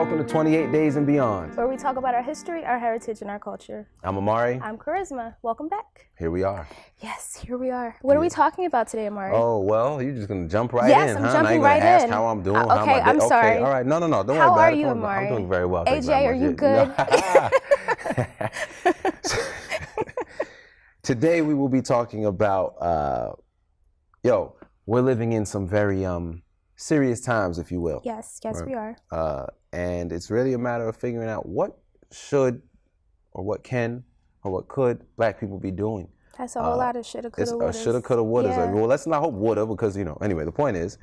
welcome to 28 Days and Beyond, where we talk about our history, our heritage, and our culture. I'm Amari. I'm Charisma. Welcome back. Here we are. Yes, here we are. What are we talking about today, Amari? Oh, well, you're just going to jump right yes, in, I'm huh? jumping now you're right gonna ask in. how I'm doing, Okay, how my day. I'm sorry. Okay, all right. No, don't worry about it. How are you, Amari? I'm doing very well. AJ, are you good? No. Today we will be talking about, we're living in some very serious times, if you will. Yes, right? We are. And it's really a matter of figuring out what should or what can or what could Black people be doing. That's a whole lot of shoulda, coulda, wouldas. Shoulda, coulda, wouldas. Yeah. Well, let's not hope woulda because, anyway, the point is,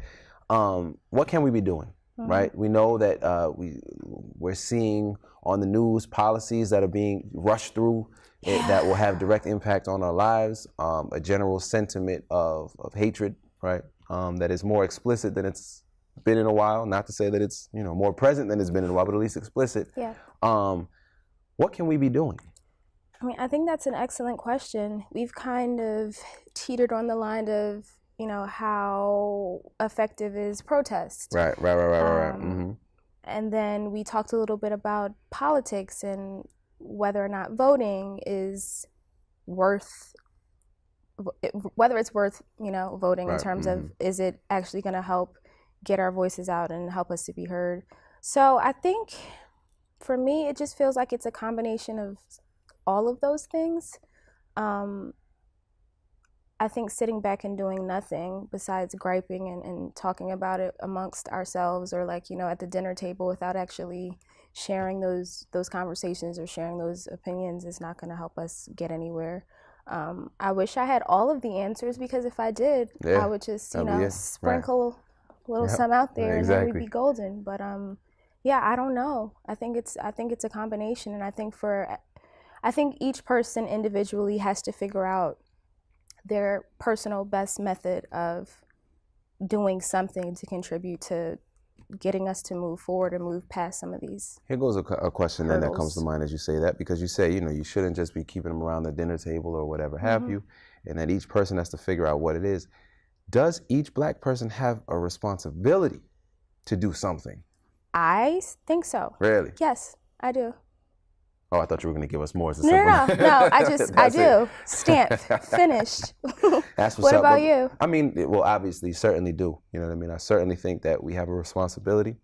what can we be doing, right? We know that we're seeing on the news policies that are being rushed through that will have direct impact on our lives, a general sentiment of hatred, right? That is more explicit than it's been in a while. Not to say that it's more present than it's been in a while, but at least explicit. Yeah. What can we be doing? I mean, I think that's an excellent question. We've kind of teetered on the line of how effective is protest. Right. Mm-hmm. And then we talked a little bit about politics and whether or not voting is worth. Whether it's worth voting in terms of is it actually going to help get our voices out and help us to be heard. So I think for me, it just feels like it's a combination of all of those things. I think sitting back and doing nothing besides griping and talking about it amongst ourselves or at the dinner table without actually sharing those conversations or sharing those opinions is not going to help us get anywhere. I wish I had all of the answers because if I did, I would just sprinkle a little some out there and then we'd be golden. But I don't know. I think it's a combination, and I think each person individually has to figure out their personal best method of doing something to contribute to getting us to move forward and move past some of these. Here goes a question then that comes to mind as you say that, because you say, you shouldn't just be keeping them around the dinner table or whatever have you, and that each person has to figure out what it is. Does each Black person have a responsibility to do something? I think so. Really? Yes, I do. Oh, I thought you were going to give us more. No, I do. Stamp, finished. That's what about you? I mean, well, obviously, certainly do. You know what I mean? I certainly think that we have a responsibility.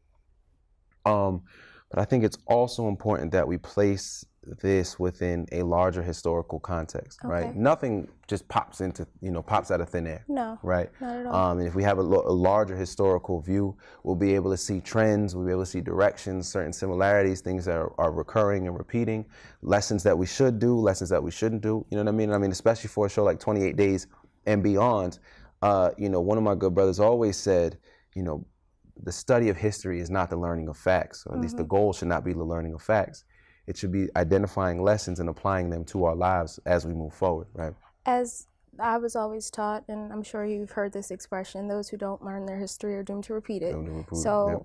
But I think it's also important that we place this within a larger historical context, right? Nothing just pops out of thin air. No, right? Not at all. And if we have a larger historical view, we'll be able to see trends, we'll be able to see directions, certain similarities, things that are recurring and repeating, lessons that we should do, lessons that we shouldn't do. You know what I mean? I mean, especially for a show like 28 Days and Beyond, one of my good brothers always said, the study of history is not the learning of facts, or at least the goal should not be the learning of facts. It should be identifying lessons and applying them to our lives as we move forward, right? As I was always taught, and I'm sure you've heard this expression, those who don't learn their history are doomed to repeat it. So,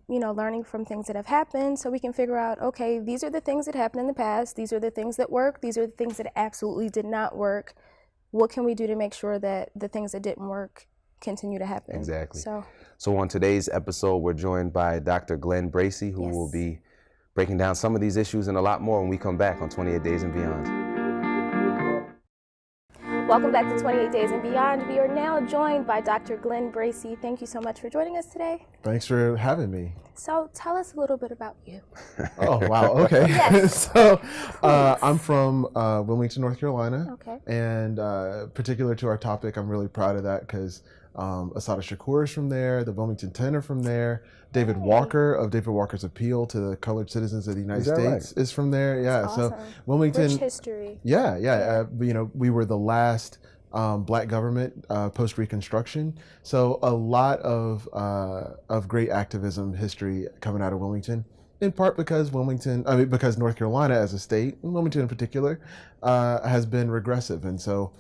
learning from things that have happened so we can figure out, okay, these are the things that happened in the past, these are the things that work, these are the things that absolutely did not work. What can we do to make sure that the things that didn't work continue to happen? Exactly. So on today's episode, we're joined by Dr. Glenn Bracey, who will be breaking down some of these issues and a lot more when we come back on 28 Days and Beyond. Welcome back to 28 Days and Beyond. We are now joined by Dr. Glenn Bracey. Thank you so much for joining us today. Thanks for having me. So tell us a little bit about you. Oh, wow. Okay. Yes. So I'm from Wilmington, North Carolina. Okay. And particular to our topic, I'm really proud of that because Assata Shakur is from there, the Wilmington 10 are from there, David Walker of David Walker's Appeal to the Colored Citizens of the United States is from there. That's awesome. So Wilmington. Rich history. Yeah. We were the last Black government post-Reconstruction. So a lot of great activism history coming out of Wilmington. In part because because North Carolina as a state, and Wilmington in particular, has been regressive, and so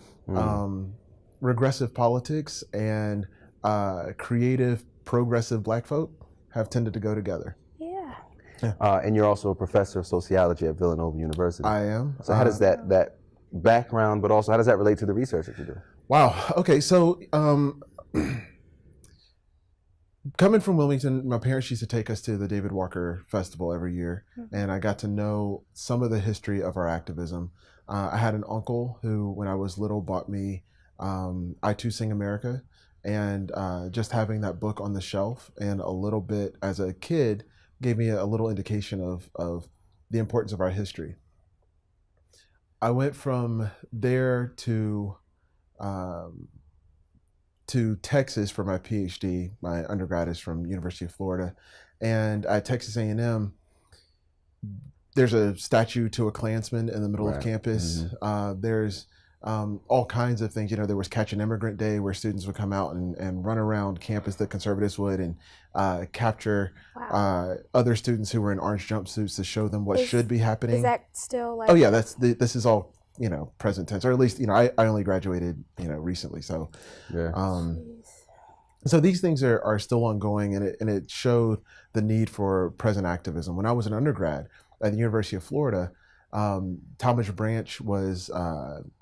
regressive politics and creative, progressive Black folk have tended to go together. Yeah. And you're also a professor of sociology at Villanova University. I am. So how does that background, but also how does that relate to the research that you do? Wow. Okay. So Coming from Wilmington, my parents used to take us to the David Walker Festival every year, and I got to know some of the history of our activism. I had an uncle who, when I was little, bought me I Too Sing America, and just having that book on the shelf and a little bit as a kid gave me a little indication of the importance of our history. I went from there to Texas for my PhD. My undergrad is from University of Florida, and at Texas A&M, there's a statue to a Klansman in the middle of campus. There's all kinds of things. You know, there was Catch an Immigrant Day where students would come out and run around campus, the conservatives would, and capture other students who were in orange jumpsuits to show them what should be happening. Is that still like? Oh yeah, this is all, you know, present tense, or at least, you know, I only graduated, you know, recently, so so these things are still ongoing, and it showed the need for present activism. When I was an undergrad at the University of Florida, Thomas Branch was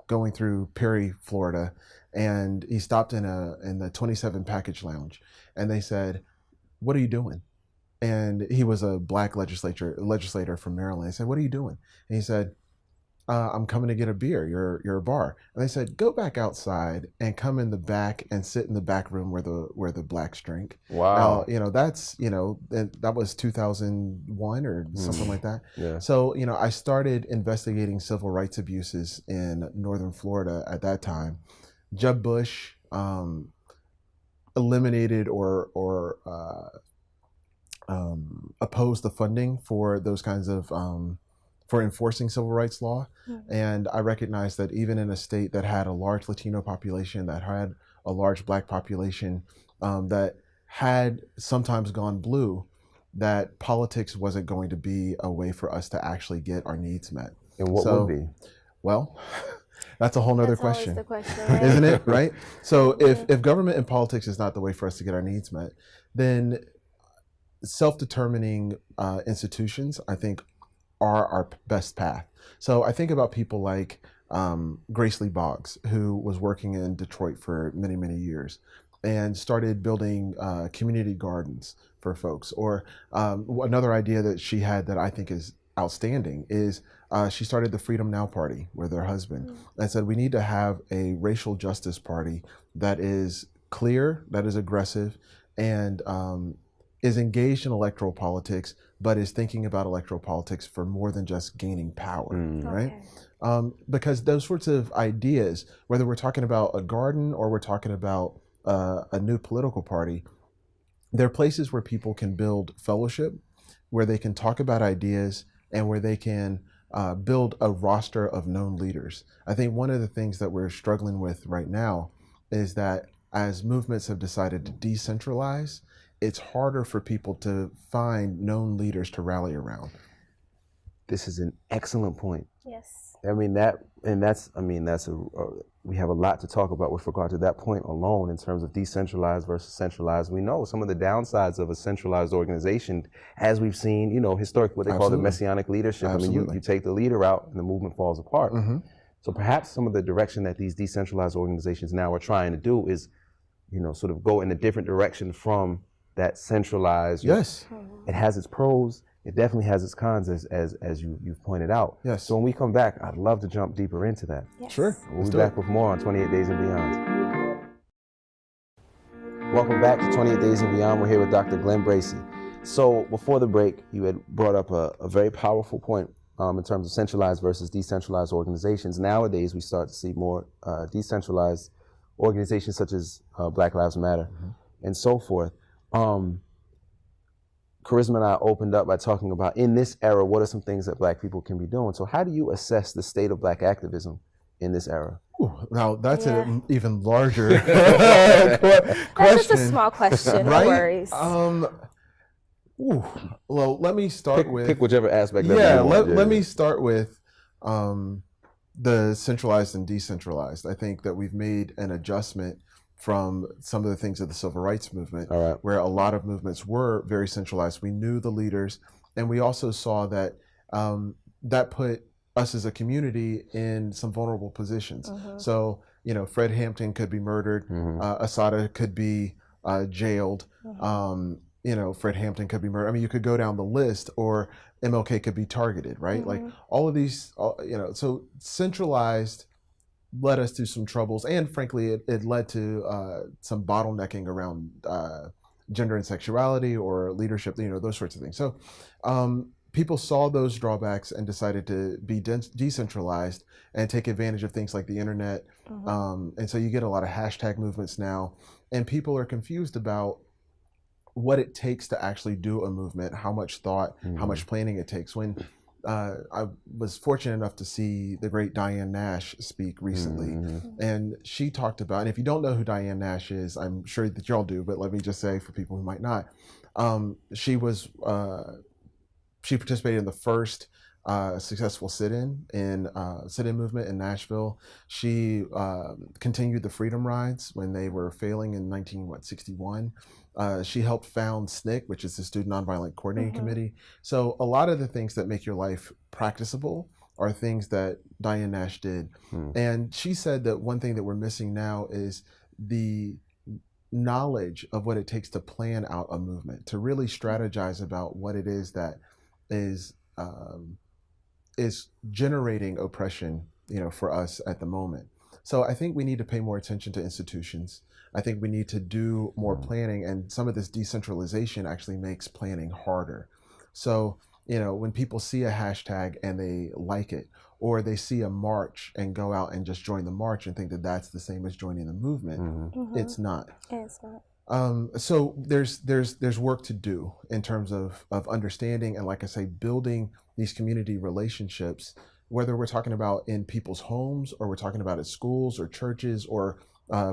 going through Perry, Florida, and he stopped in the 27 Package Lounge, and they said, "What are you doing?" And he was a black legislator from Maryland. They said, "What are you doing?" And he said, "I'm coming to get a beer. You're a bar." And they said, "Go back outside and come in the back and sit in the back room where the blacks drink." Wow. Now, you know, that's, you know, that was 2001 or something like that. Yeah. So, you know, I started investigating civil rights abuses in Northern Florida at that time. Jeb Bush eliminated or opposed the funding for those kinds of for enforcing civil rights law. And I recognized that even in a state that had a large Latino population, that had a large black population, that had sometimes gone blue, that politics wasn't going to be a way for us to actually get our needs met. And what would be? Well, that's a whole nother question, The question, right? isn't it? Right? So if government and politics is not the way for us to get our needs met, then self-determining institutions, I think, are our best path. So I think about people like Bracey Boggs, who was working in Detroit for many, many years and started building community gardens for folks. Or another idea that she had that I think is outstanding is she started the Freedom Now Party with her husband and said, we need to have a racial justice party that is clear, that is aggressive, and is engaged in electoral politics, but is thinking about electoral politics for more than just gaining power, right? Because those sorts of ideas, whether we're talking about a garden or we're talking about a new political party, they're places where people can build fellowship, where they can talk about ideas, and where they can build a roster of known leaders. I think one of the things that we're struggling with right now is that as movements have decided to decentralize, it's harder for people to find known leaders to rally around. This is an excellent point. Yes. I mean we have a lot to talk about with regard to that point alone in terms of decentralized versus centralized. We know some of the downsides of a centralized organization, as we've seen, you know, historically, what they call the messianic leadership. Absolutely. I mean, you take the leader out and the movement falls apart. So perhaps some of the direction that these decentralized organizations now are trying to do is, you know, sort of go in a different direction from that centralized. Yes. It has its pros. It definitely has its cons, as you've pointed out. Yes. So when we come back, I'd love to jump deeper into that. Yes. Sure. We'll be back with more on 28 Days and Beyond. Welcome back to 28 Days and Beyond. We're here with Dr. Glenn Bracey. So before the break, you had brought up a very powerful point in terms of centralized versus decentralized organizations. Nowadays, we start to see more decentralized organizations such as Black Lives Matter and so forth. Charisma and I opened up by talking about, in this era, what are some things that Black people can be doing? So how do you assess the state of Black activism in this era? Ooh, now that's an even larger question. That's just a small question, right? No worries. Well, let me start with... Pick whichever aspect. Let me start with the centralized and decentralized. I think that we've made an adjustment from some of the things of the civil rights movement, where a lot of movements were very centralized. We knew the leaders, and we also saw that that put us as a community in some vulnerable positions. So, you know, Fred Hampton could be murdered, Assata could be jailed. Fred Hampton could be murdered. I mean, you could go down the list, or MLK could be targeted, right? Like all of these, so centralized led us to some troubles, and frankly, it led to some bottlenecking around gender and sexuality or leadership, those sorts of things. So people saw those drawbacks and decided to be decentralized and take advantage of things like the internet. And so you get a lot of hashtag movements now, and people are confused about what it takes to actually do a movement, how much thought, how much planning it takes. When I was fortunate enough to see the great Diane Nash speak recently, and she talked about, and if you don't know who Diane Nash is, I'm sure that y'all do, but let me just say for people who might not, she participated in the first successful sit-in movement in Nashville. She continued the Freedom Rides when they were failing in 1961. She helped found SNCC, which is the Student Nonviolent Coordinating Committee. So a lot of the things that make your life practicable are things that Diane Nash did. And she said that one thing that we're missing now is the knowledge of what it takes to plan out a movement, to really strategize about what it is that is generating oppression, for us at the moment. So I think we need to pay more attention to institutions. I think we need to do more planning, and some of this decentralization actually makes planning harder. So, when people see a hashtag and they like it, or they see a march and go out and just join the march and think that that's the same as joining the movement, it's not. It's not. So there's work to do in terms of understanding, and like I say, building these community relationships, whether we're talking about in people's homes, or we're talking about at schools or churches or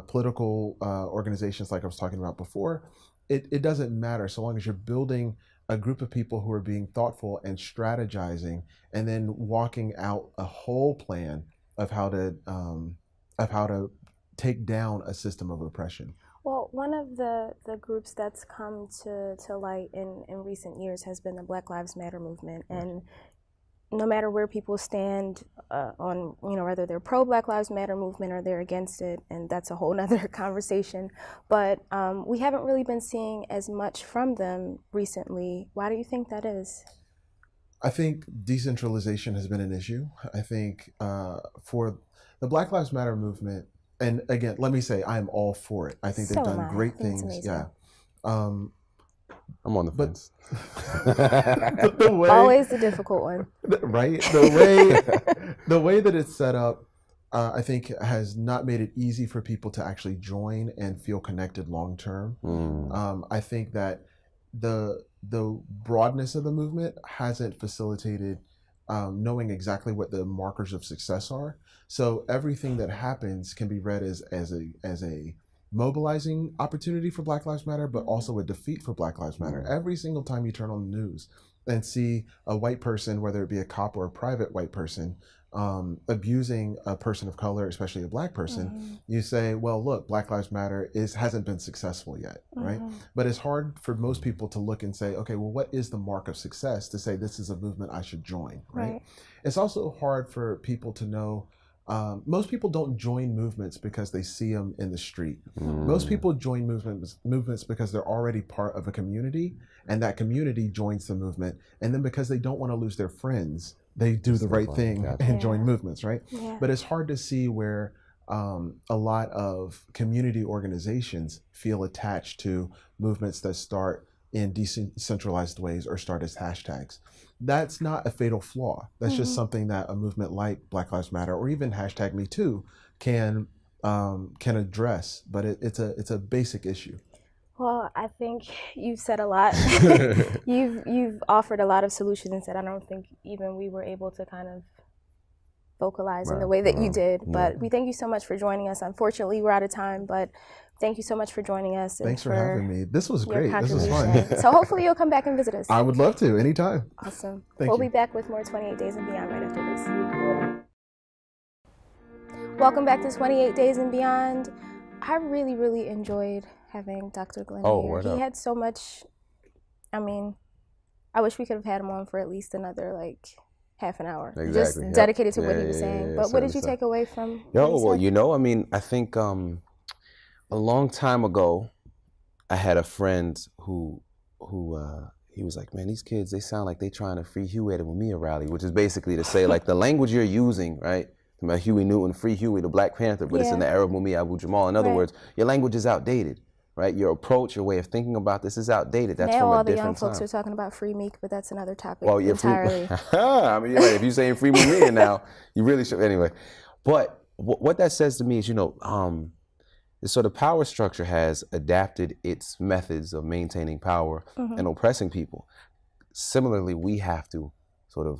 political organizations like I was talking about before. It doesn't matter, so long as you're building a group of people who are being thoughtful and strategizing, and then walking out a whole plan of how to take down a system of oppression. Well, one of the groups that's come to light in recent years has been the Black Lives Matter movement. And no matter where people stand on, whether they're pro Black Lives Matter movement or they're against it, and that's a whole nother conversation, but we haven't really been seeing as much from them recently. Why do you think that is? I think decentralization has been an issue. I think for the Black Lives Matter movement, and again, let me say, I am all for it. I think they've done great things. Yeah. I'm on the fence. the way, always the difficult one. Right? The way that it's set up, I think has not made it easy for people to actually join and feel connected long term. I think that the broadness of the movement hasn't facilitated knowing exactly what the markers of success are. So everything that happens can be read as a mobilizing opportunity for Black Lives Matter, but also a defeat for Black Lives Matter. Every single time you turn on the news and see a white person, whether it be a cop or a private white person, abusing a person of color, especially a Black person, you say, well, look, Black Lives Matter hasn't been successful yet, right? But it's hard for most people to look and say, okay, well, what is the mark of success to say this is a movement I should join, right? It's also hard for people to know. Most people don't join movements because they see them in the street. Most people join movements because they're already part of a community, and that community joins the movement. And then because they don't want to lose their friends, they do the right thing and join movements, right? But it's hard to see where a lot of community organizations feel attached to movements that start in decentralized ways or start as hashtags. That's not a fatal flaw. That's just something that a movement like Black Lives Matter or even #MeToo can address. But it's a basic issue. Well, I think you've said a lot. You've offered a lot of solutions that I don't think even we were able to kind of vocalize in the way that you did. But we thank you so much for joining us. Unfortunately, we're out of time, but thank you so much for joining us. Thanks for having me. This was great. This was fun. So hopefully you'll come back and visit us. I would love to, anytime. Awesome. We'll be back with more 28 Days and Beyond right after this. Welcome back to 28 Days and Beyond. I really, really enjoyed having Dr. Glenn here. He had so much, I wish we could have had him on for at least another half an hour, just dedicated to what he was saying. But what did you take away from I think a long time ago, I had a friend who he was like, man, these kids, they sound like they trying to free Huey at a Mumia rally, which is basically to say like the language you're using, right? About Huey Newton, free Huey, the Black Panther, but it's in the era of Mumia Abu Jamal. In other words, your language is outdated, right? Your approach, your way of thinking about this is outdated. That's now from all a the different young folks time. are talking about free Meek, but that's another topic Well, yeah, entirely. I mean, you're right. If you're saying free Mumia now, you really should. Anyway, but what that says to me is, so the power structure has adapted its methods of maintaining power and oppressing people. Similarly, we have to sort of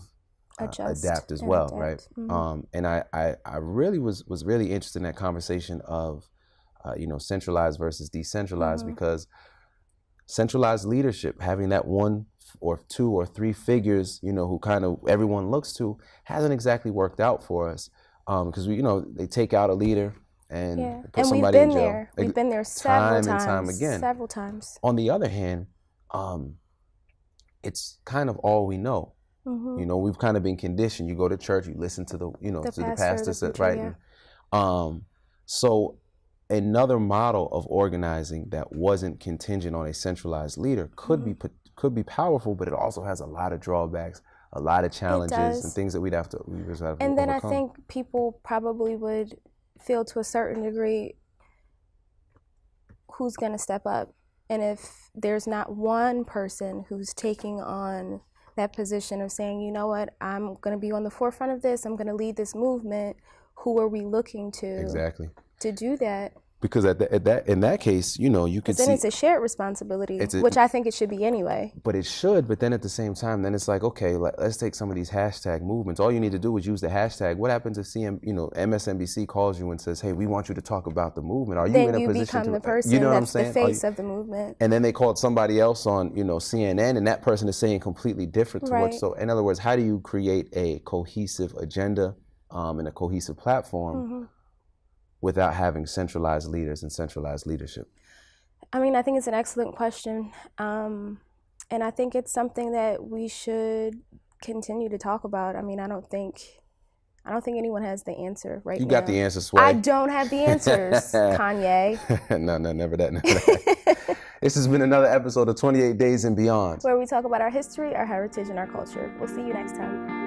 adapt as well, right? And I really was really interested in that conversation of, centralized versus decentralized, because centralized leadership, having that one or two or three figures, who kind of everyone looks to, hasn't exactly worked out for us, because they take out a leader and put somebody in jail. We've been there several times. Time again. Several times. On the other hand, it's kind of all we know. We've kind of been conditioned. You go to church, you listen to the pastor, right? Yeah. So another model of organizing that wasn't contingent on a centralized leader could be powerful, but it also has a lot of drawbacks, a lot of challenges, and things that we'd have to overcome. And then I think people probably would feel to a certain degree who's going to step up. And if there's not one person who's taking on that position of saying, you know what, I'm going to be on the forefront of this, I'm going to lead this movement, who are we looking to to do that? Because in that case, you could see. Then it's a shared responsibility, which I think it should be anyway. But it should. But then at the same time, then it's like, okay, let's take some of these hashtag movements. All you need to do is use the hashtag. What happens if MSNBC calls you and says, hey, we want you to talk about the movement? Are you in a position to? Then you become the person that's the face of the movement. And then they called somebody else on, CNN, and that person is saying completely different to what. So in other words, how do you create a cohesive agenda and a cohesive platform without having centralized leaders and centralized leadership? I mean, I think it's an excellent question. And I think it's something that we should continue to talk about. I mean, I don't think anyone has the answer right now. You got the answer, Sway. I don't have the answers, Kanye. No, never that. This has been another episode of 28 Days and Beyond, where we talk about our history, our heritage, and our culture. We'll see you next time.